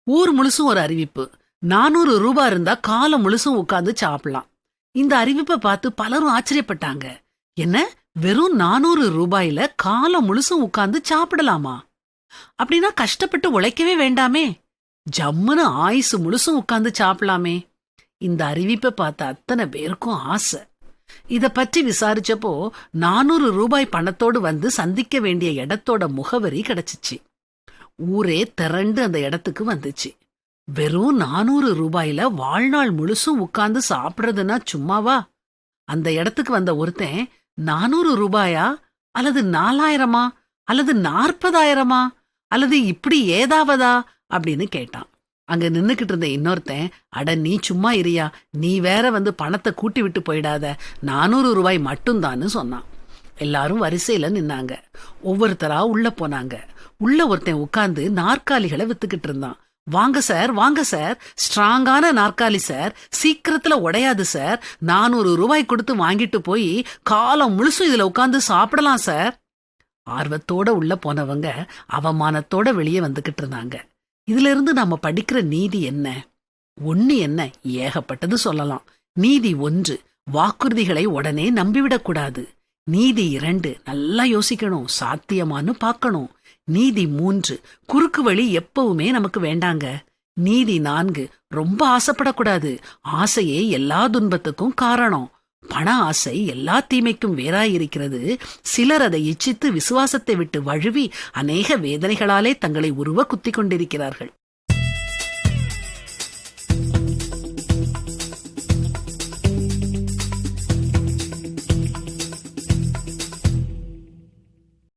ஊர் முழுசும் ஒரு அறிவிப்பு. 400 ரூபாய் இருந்தா காலம் முழுசும் உட்கார்ந்து சாப்பிடலாம். இந்த அறிவிப்பை பார்த்து பலரும் ஆச்சரியப்பட்டாங்க. என்ன, வெறும் 400 ரூபாயில காலம் முழுசும் உட்கார்ந்து சாப்பிடலாமா? அப்படின்னா கஷ்டப்பட்டு உழைக்கவே வேண்டாமே, ஜம்முன்னு ஆயுசு முழுசும் உட்கார்ந்து சாப்பிடலாமே. இந்த அறிவிப்பை பார்த்த அத்தனை பேருக்கும் ஆசை. இத பற்றி விசாரிச்சப்போ 400 ரூபாய் பணத்தோடு வந்து சந்திக்க வேண்டிய இடத்தோட முகவரி கிடைச்சிச்சு. ஊரே திரண்டு அந்த இடத்துக்கு வந்துச்சு. வெறும் 400 ரூபாயில வாழ்நாள் முழுசும் உட்கார்ந்து சாப்பிடுறதுன்னா சும்மாவா? அந்த இடத்துக்கு வந்த ஒருத்தன் 400 ரூபாயா அல்லது 4000 அல்லது 40,000 அல்லது இப்படி ஏதாவதா அப்படின்னு கேட்டான். அங்க நின்னுக்கிட்டு இருந்த இன்னொருத்தன், அட நீ சும்மா இரியா, நீ வேற வந்து பணத்தை கூட்டி விட்டு போயிடாத, 400 ரூபாய் மட்டும்தான்னு சொன்னான். எல்லாரும் வரிசையில நின்னாங்க. ஒவ்வொருத்தரா உள்ள போனாங்க. உள்ள ஒருத்தன் உட்கார்ந்து நாற்காலிகளை வித்துக்கிட்டு இருந்தான். வாங்க சார், வாங்க சார், ஸ்ட்ராங்கான நாற்காலி சார், சீக்கிரத்துல உடையாது சார், 400 ரூபாய் கொடுத்து வாங்கிட்டு போய் காலம் முழுசும் இதுல உட்கார்ந்து சாப்பிடலாம் சார். ஆர்வத்தோட உள்ள போனவங்க அவமானத்தோட வெளியே வந்துகிட்டு இருந்தாங்க. இதுல இருந்து நாம படிக்கிற நீதி என்ன? ஒண்ணு என்ன, ஏகப்பட்டது சொல்லலாம். நீதி 1, வாக்குறுதிகளை உடனே நம்பிவிடக்கூடாது. நீதி 2, நல்லா யோசிக்கணும், சாத்தியமானு பார்க்கணும். நீதி 3, குறுக்கு வழி எப்பவுமே நமக்கு வேண்டாங்க. நீதி 4, ரொம்ப ஆசைப்படக்கூடாது, ஆசையே எல்லா துன்பத்துக்கும் காரணம். பண ஆசை எல்லா தீமைக்கும் வேறாயிருக்கிறது. சிலர் அதை இச்சித்து விசுவாசத்தை விட்டு வழுவி அநேக வேதனைகளாலே தங்களை உருவ குத்திக் கொண்டிருக்கிறார்கள்.